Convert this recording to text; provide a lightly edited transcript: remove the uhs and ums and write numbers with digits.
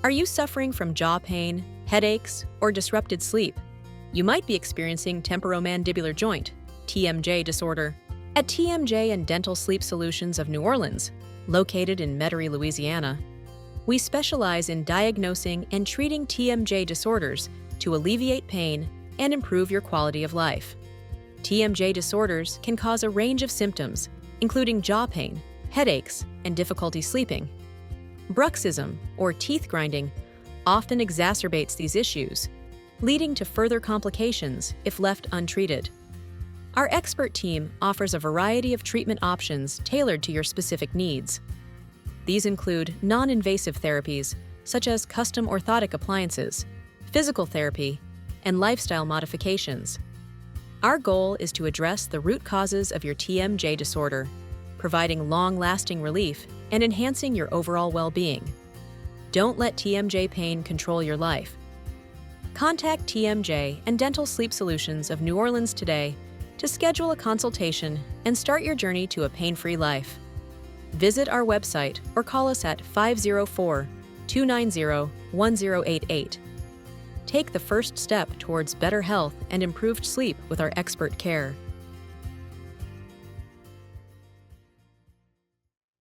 Are you suffering from jaw pain, headaches, or disrupted sleep? You might be experiencing temporomandibular joint, TMJ disorder. At TMJ and Dental Sleep Solutions of New Orleans, located in Metairie, Louisiana, we specialize in diagnosing and treating TMJ disorders to alleviate pain and improve your quality of life. TMJ disorders can cause a range of symptoms, including jaw pain, headaches, and difficulty sleeping. Bruxism, or teeth grinding, often exacerbates these issues, leading to further complications if left untreated. Our expert team offers a variety of treatment options tailored to your specific needs. These include non-invasive therapies such as custom orthotic appliances, physical therapy, and lifestyle modifications. Our goal is to address the root causes of your TMJ disorder, providing long-lasting relief and enhancing your overall well-being. Don't let TMJ pain control your life. Contact TMJ and Dental Sleep Solutions of New Orleans today to schedule a consultation and start your journey to a pain-free life. Visit our website or call us at 504-290-1088. Take the first step towards better health and improved sleep with our expert care.